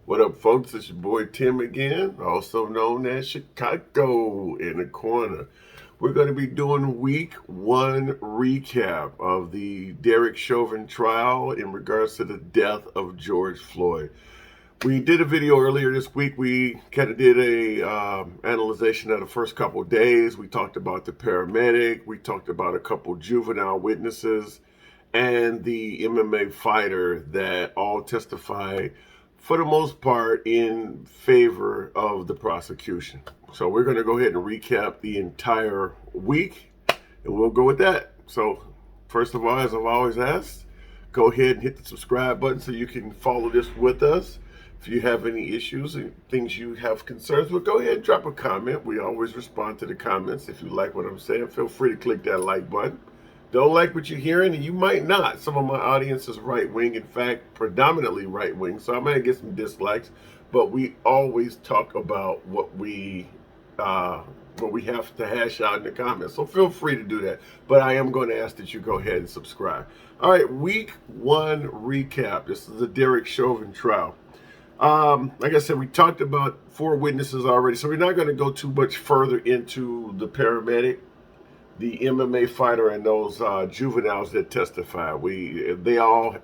What up, folks? It's your boy Tim again, also known as Chicago in the corner. We're going to be doing week one recap of the Derek Chauvin trial in regards to the death of George Floyd. We did a video earlier this week. We kind of did a analyzation of the first couple of days. We talked about the paramedic. We talked about a couple juvenile witnesses and the MMA fighter that all testified for the most part in favor of the prosecution. So we're going to go ahead and recap the entire week and we'll go with that. So first of all, as I've always asked, go ahead and hit the subscribe button so you can follow this with us. If you have any issues and things you have concerns with, go ahead and drop a comment. We always respond to the comments. If you like what I'm saying, feel free to click that like button. Don't like what you're hearing, and you might not. Some of my audience is right-wing, in fact, predominantly right-wing, so I might get some dislikes, but we always talk about what we have to hash out in the comments, so feel free to do that. But I am going to ask that you go ahead and subscribe. All right, week one recap. This is the Derek Chauvin trial. Like I said, we talked about 4 witnesses already, so we're not going to go too much further into the paramedic, the MMA fighter, and those juveniles that testified. They all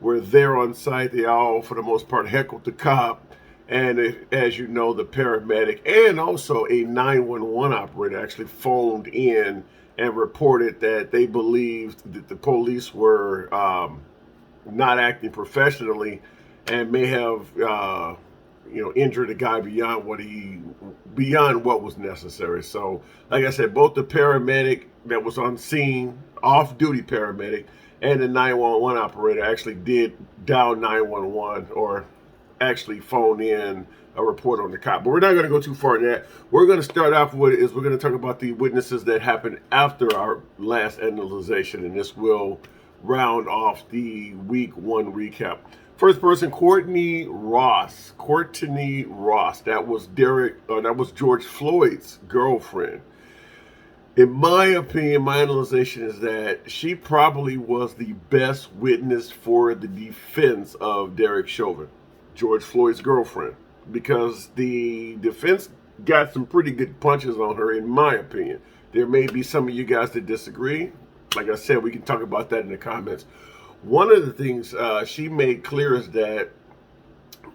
were there on site. They all, for the most part, heckled the cop. And as you know, the paramedic and also a 911 operator actually phoned in and reported that they believed that the police were not acting professionally and may have injured a guy beyond what was necessary. So like I said, both the paramedic that was on scene, off-duty paramedic, and the 911 operator actually did dial 911 or actually phone in a report on the cop. But we're not going to go too far in that. We're going to start off with we're going to talk about the witnesses that happened after our last analyzation, and this will round off the week one recap. First person, Courtney Ross. That was George Floyd's girlfriend. In my opinion, my analyzation is that she probably was the best witness for the defense of Derek Chauvin, George Floyd's girlfriend, because the defense got some pretty good punches on her, in my opinion. There may be some of you guys that disagree. Like I said, we can talk about that in the comments. One of the things she made clear is that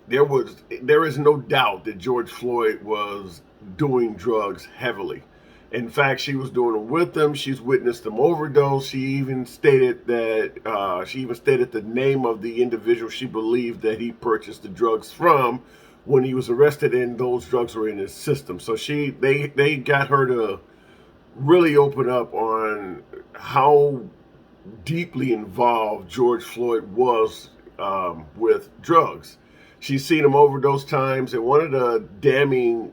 there is no doubt that George Floyd was doing drugs heavily. In fact, she was doing them with them. She's witnessed them overdose. She even stated the name of the individual she believed that he purchased the drugs from when he was arrested, and those drugs were in his system. So they got her to really open up on how deeply involved George Floyd was with drugs. She's seen him overdose times, and one of the damning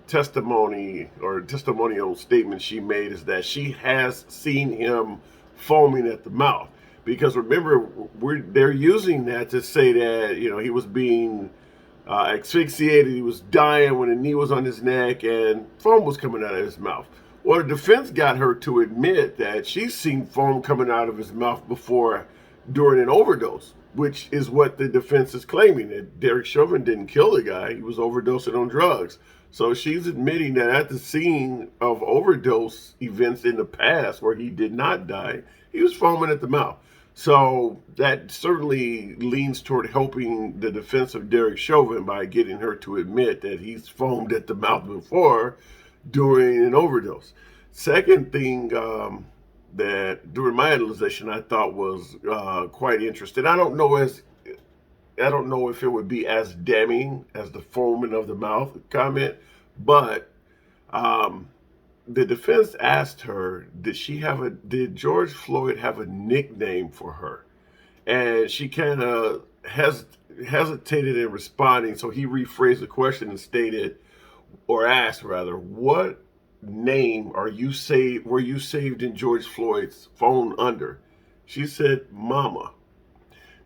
testimonial statements she made is that she has seen him foaming at the mouth. Because remember, they're using that to say that he was being asphyxiated, he was dying when a knee was on his neck, and foam was coming out of his mouth. Well, the defense got her to admit that she's seen foam coming out of his mouth before during an overdose, which is what the defense is claiming, that Derek Chauvin didn't kill the guy. He was overdosing on drugs. So she's admitting that at the scene of overdose events in the past where he did not die, he was foaming at the mouth. So that certainly leans toward helping the defense of Derek Chauvin by getting her to admit that he's foamed at the mouth before during an overdose. Second thing that during my analyzation I thought was quite interesting. I don't know if it would be as damning as the foaming of the mouth comment, but the defense asked her, did George Floyd have a nickname for her? And she kind of hesitated in responding, so he rephrased the question and asked, what name were you saved in George Floyd's phone under? She said, Mama.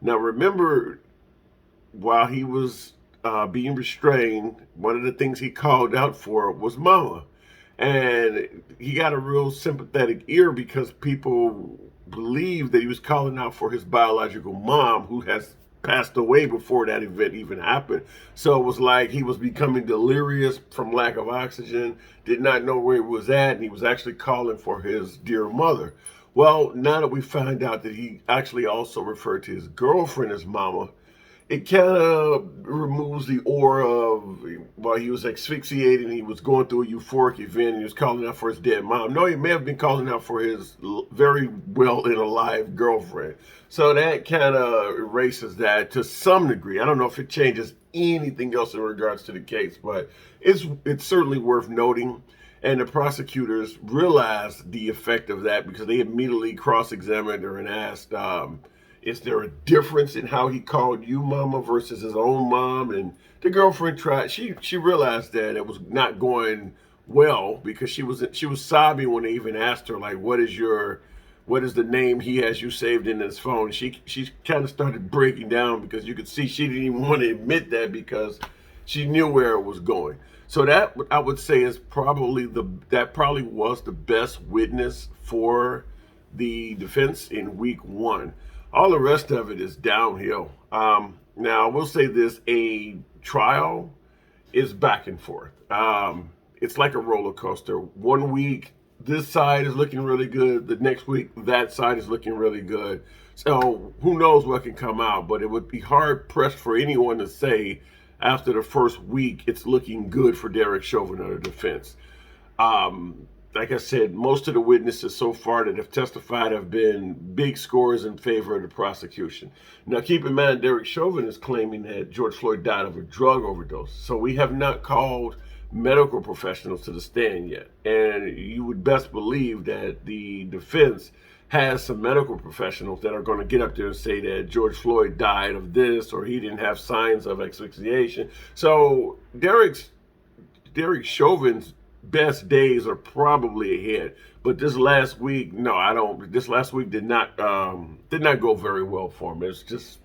Now remember, while he was being restrained, one of the things he called out for was Mama. And he got a real sympathetic ear because people believed that he was calling out for his biological mom, who has passed away before that event even happened. So it was like he was becoming delirious from lack of oxygen, did not know where he was at, and he was actually calling for his dear mother. Well, now that we find out that he actually also referred to his girlfriend as mama, it kind of removes the aura of, while he was asphyxiating, he was going through a euphoric event, and he was calling out for his dead mom. No, he may have been calling out for his very well and alive girlfriend. So that kind of erases that to some degree. I don't know if it changes anything else in regards to the case, but it's certainly worth noting. And the prosecutors realized the effect of that because they immediately cross-examined her and asked, is there a difference in how he called you mama versus his own mom? And the girlfriend tried, she realized that it was not going well because she was sobbing when they even asked her, like, what is the name he has you saved in his phone? She kind of started breaking down because you could see she didn't even want to admit that because she knew where it was going. So that, I would say, is probably was the best witness for the defense in week one. All the rest of it is downhill. Now, I will say this, a trial is back and forth. It's like a roller coaster. 1 week, this side is looking really good. The next week, that side is looking really good. So who knows what can come out, but it would be hard pressed for anyone to say after the first week, it's looking good for Derek Chauvin or the defense. Like I said, most of the witnesses so far that have testified have been big scores in favor of the prosecution. Now, keep in mind, Derek Chauvin is claiming that George Floyd died of a drug overdose. So we have not called medical professionals to the stand yet. And you would best believe that the defense has some medical professionals that are going to get up there and say that George Floyd died of this or he didn't have signs of asphyxiation. So Derek Chauvin's best days are probably ahead. But this last week, no, I don't. This last week did not go very well for him. It's just,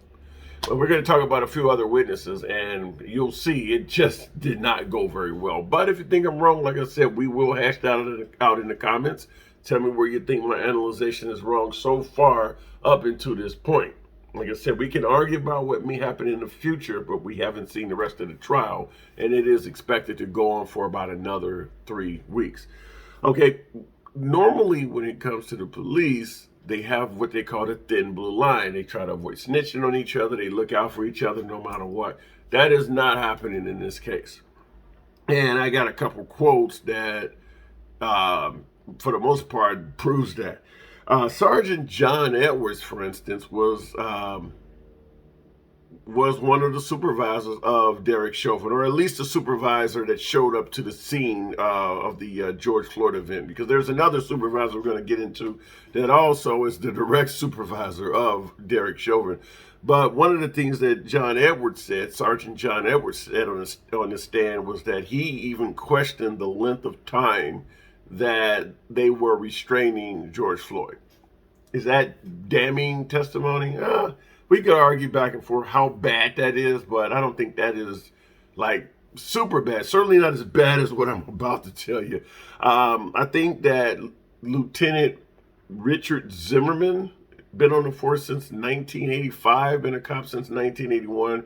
well, we're going to talk about a few other witnesses, and you'll see it just did not go very well. But if you think I'm wrong, like I said, we will hash that out in the comments. Tell me where you think my analyzation is wrong so far up until this point. Like I said, we can argue about what may happen in the future, but we haven't seen the rest of the trial, and it is expected to go on for about another 3 weeks. Okay, normally when it comes to the police, they have what they call the thin blue line. They try to avoid snitching on each other. They look out for each other no matter what. That is not happening in this case. And I got a couple quotes that, for the most part, proves that. Sergeant John Edwards, for instance, was one of the supervisors of Derek Chauvin, or at least a supervisor that showed up to the scene of the George Floyd event, because there's another supervisor we're going to get into that also is the direct supervisor of Derek Chauvin. But one of the things that John Edwards said, Sergeant John Edwards said on the stand, was that he even questioned the length of time that they were restraining George Floyd. Is that damning testimony? We could argue back and forth how bad that is, but I don't think that is like super bad. Certainly not as bad as what I'm about to tell you. I think that Lieutenant Richard Zimmerman, been on the force since 1985, been a cop since 1981.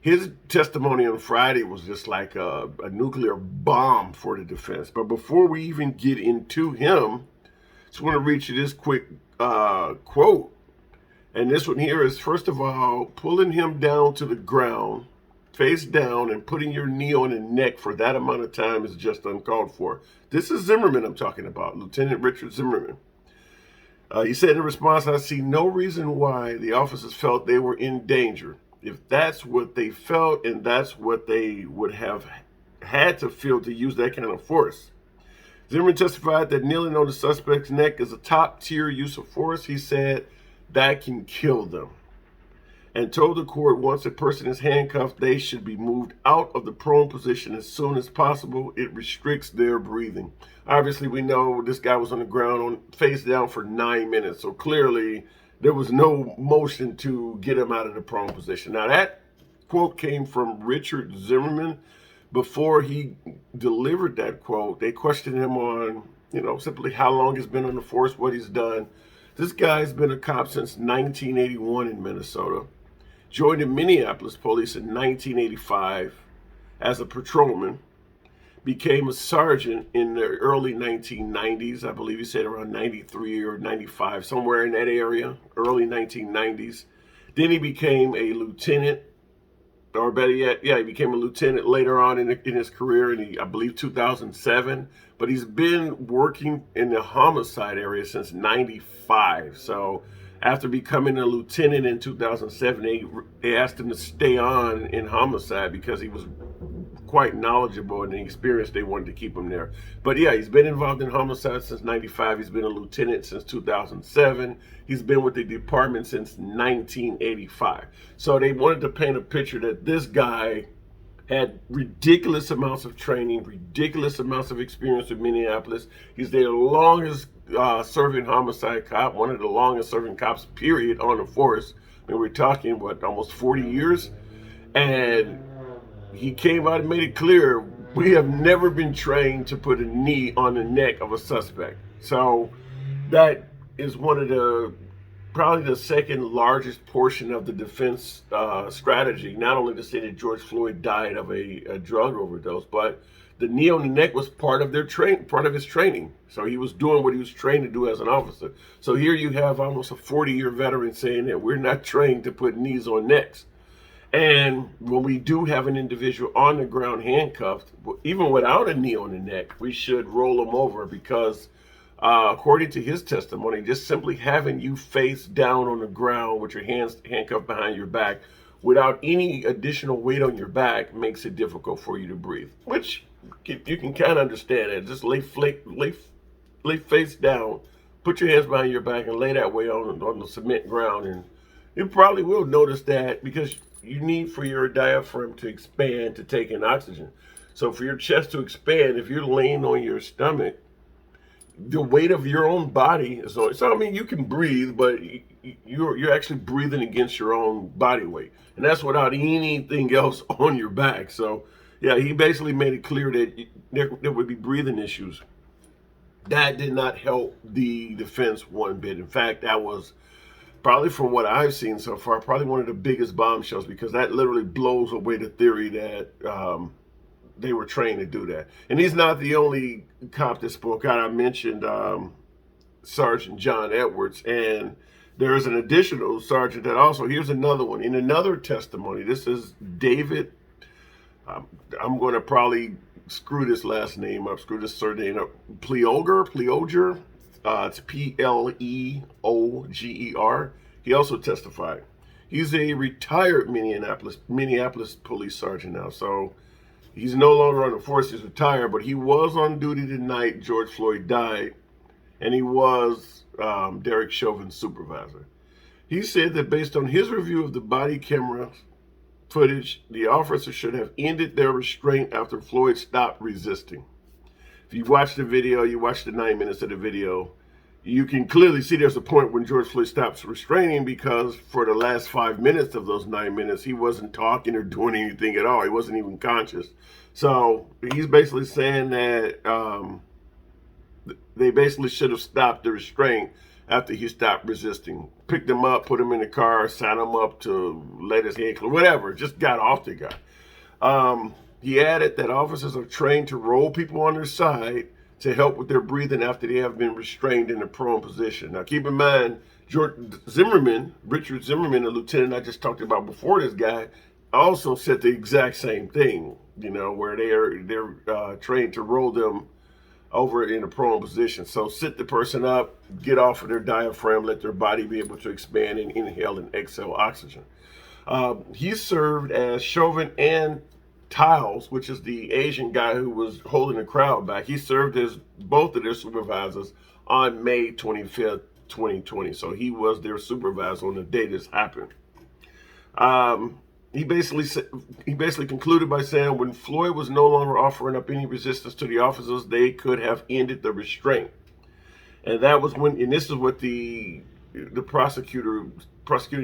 His testimony on Friday was just like a nuclear bomb for the defense. But before we even get into him, I just want to read you this quick quote. And this one here is, first of all, pulling him down to the ground, face down, and putting your knee on his neck for that amount of time is just uncalled for. This is Zimmerman I'm talking about, Lieutenant Richard Zimmerman. He said in response, I see no reason why the officers felt they were in danger. If that's what they felt and that's what they would have had to feel to use that kind of force. Zimmerman testified that kneeling on the suspect's neck is a top-tier use of force. He said that can kill them, and told the court once a person is handcuffed, they should be moved out of the prone position as soon as possible. It restricts their breathing. Obviously, we know this guy was on the ground face down for 9 minutes, so clearly there was no motion to get him out of the prone position. Now, that quote came from Richard Zimmerman. Before he delivered that quote, they questioned him on, simply how long he's been on the force, what he's done. This guy's been a cop since 1981 in Minnesota. joined the Minneapolis police in 1985 as a patrolman, became a sergeant in the early 1990s. I believe he said around 93 or 95, somewhere in that area, early 1990s. Then he became a lieutenant, or better yet, he became a lieutenant later on in his career in, I believe, 2007. But he's been working in the homicide area since 95. So after becoming a lieutenant in 2007, they asked him to stay on in homicide because he was quite knowledgeable and the experience. They wanted to keep him there. But yeah, he's been involved in homicide since 95. He's been a lieutenant since 2007. He's been with the department since 1985. So they wanted to paint a picture that this guy had ridiculous amounts of training, ridiculous amounts of experience with Minneapolis. He's the longest serving homicide cop, one of the longest serving cops, period, on the force. I mean, we're talking, almost 40 years? And he came out and made it clear, we have never been trained to put a knee on the neck of a suspect. So that is probably the second largest portion of the defense strategy, not only to say that George Floyd died of a drug overdose, but the knee on the neck was part of his training. So he was doing what he was trained to do as an officer. So here you have almost a 40-year veteran saying that we're not trained to put knees on necks. And when we do have an individual on the ground handcuffed, even without a knee on the neck, we should roll them over because according to his testimony, just simply having you face down on the ground with your hands handcuffed behind your back without any additional weight on your back makes it difficult for you to breathe, which you can kind of understand it. Just lay face down, put your hands behind your back and lay that way on the cement ground. And you probably will notice that because you need for your diaphragm to expand to take in oxygen. So for your chest to expand, if you're laying on your stomach, the weight of your own body is on. So I mean, you can breathe, but you're actually breathing against your own body weight, and that's without anything else on your back. So yeah, he basically made it clear that there would be breathing issues. That did not help the defense one bit. In fact, that was probably, from what I've seen so far, probably one of the biggest bombshells, because that literally blows away the theory that they were trained to do that. And he's not the only cop that spoke out. I mentioned Sergeant John Edwards, and there is an additional sergeant that also, here's another one. In another testimony, this is David, I'm going to probably screw this last name up, screw this surname up, Pleoger. It's Pleoger. He also testified. He's a retired Minneapolis police sergeant now. So he's no longer on the force. He's retired, but he was on duty the night George Floyd died, and he was Derek Chauvin's supervisor. He said that based on his review of the body camera footage, the officer should have ended their restraint after Floyd stopped resisting. If you watch the video, you watch the 9 minutes of the video, you can clearly see there's a point when George Floyd stops restraining, because for the last 5 minutes of those 9 minutes, he wasn't talking or doing anything at all. He wasn't even conscious. So he's basically saying that they basically should have stopped the restraint after he stopped resisting. Picked him up, put him in the car, signed him up to let his head clear, whatever, just got off the guy. He added that officers are trained to roll people on their side to help with their breathing after they have been restrained in a prone position. Now, keep in mind, Richard Zimmerman, the lieutenant I just talked about before this guy, also said the exact same thing, where they're trained to roll them over in a prone position. So sit the person up, get off of their diaphragm, let their body be able to expand and inhale and exhale oxygen. He served as Chauvin and Tiles, which is the Asian guy who was holding the crowd back. He served as both of their supervisors on May 25th, 2020. So he was their supervisor on the day this happened. He basically concluded by saying when Floyd was no longer offering up any resistance to the officers, they could have ended the restraint. And that was when, and this is what the prosecuting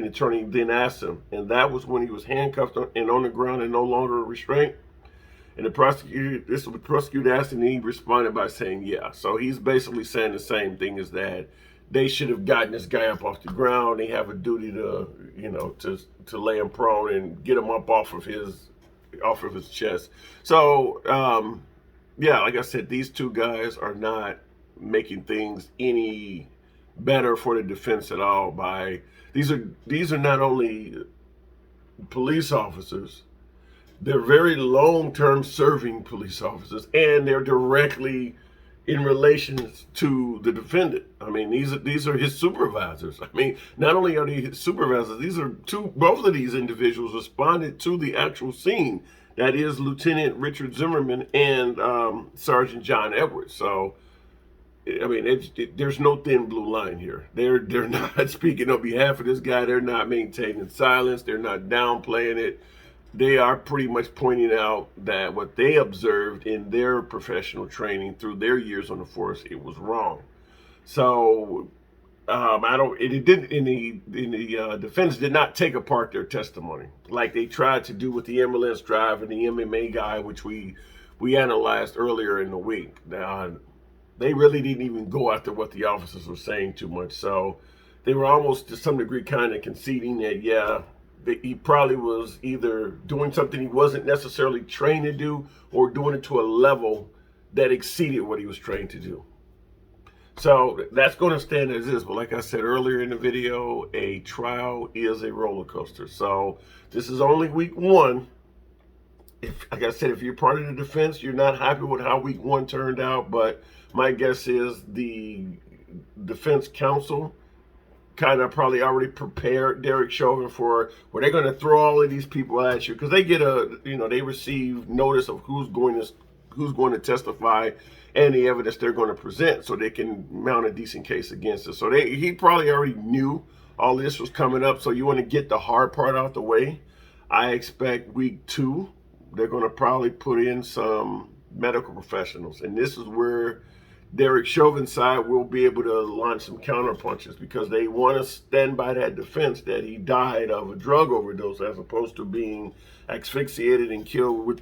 attorney then asked him, and that was when he was handcuffed and on the ground and no longer a restraint. And this is what the prosecutor asked him, and he responded by saying, yeah. So he's basically saying the same thing, is that they should have gotten this guy up off the ground. They have a duty to, to lay him prone and get him up off of his chest. So, yeah, like I said, these two guys are not making things any better for the defense at all. These are not only police officers, they're very long-term serving police officers, and they're directly in relation to the defendant. I mean, these are his supervisors. I mean, not only are they his supervisors, both of these individuals responded to the actual scene. That is Lieutenant Richard Zimmerman and Sergeant John Edwards. So, I mean, there's no thin blue line here. They're not speaking on behalf of this guy. They're not maintaining silence. They're not downplaying it. They are pretty much pointing out that what they observed in their professional training through their years on the force, it was wrong. So, the defense did not take apart their testimony like they tried to do with the ambulance driver and the MMA guy, which we analyzed earlier in the week. Now, they really didn't even go after what the officers were saying too much. So they were almost to some degree kind of conceding that, yeah, he probably was either doing something he wasn't necessarily trained to do or doing it to a level that exceeded what he was trained to do. So that's going to stand as is. But like I said earlier in the video, a trial is a roller coaster. So this is only week one. Like I said, if you're part of the defense, you're not happy with how week one turned out. But my guess is the defense counsel kind of probably already prepared Derek Chauvin for where they're going to throw all of these people at you, because they get they receive notice of who's going to testify and the evidence they're going to present, so they can mount a decent case against it. So he probably already knew all this was coming up. So you want to get the hard part out the way. I expect week two they're going to probably put in some medical professionals, and this is where Derek Chauvin's side will be able to launch some counter punches, because they want to stand by that defense that he died of a drug overdose as opposed to being asphyxiated and killed with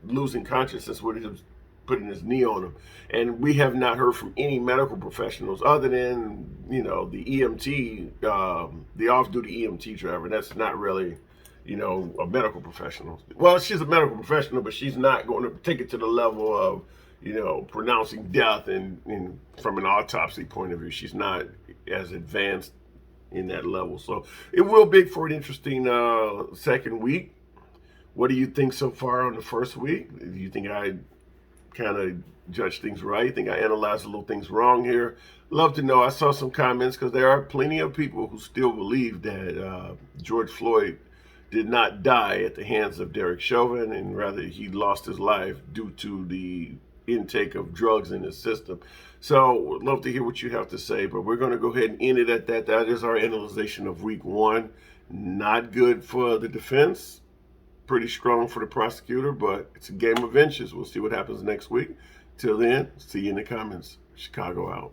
losing consciousness with him putting his knee on him. And we have not heard from any medical professionals other than the EMT, the off-duty EMT driver. That's not really a medical professional. Well, she's a medical professional, but she's not going to take it to the level of pronouncing death and from an autopsy point of view. She's not as advanced in that level. So it will be for an interesting second week. What do you think so far on the first week? Do you think I kind of judged things right? Think I analyzed a little things wrong here? Love to know. I saw some comments, because there are plenty of people who still believe that George Floyd did not die at the hands of Derek Chauvin, and rather he lost his life due to the intake of drugs in his system. So would love to hear what you have to say, but we're going to go ahead and end it at that. That is our analyzation of week one. Not good for the defense, pretty strong for the prosecutor, but it's a game of inches. We'll see what happens next week. Till then, see you in the comments. Chicago out.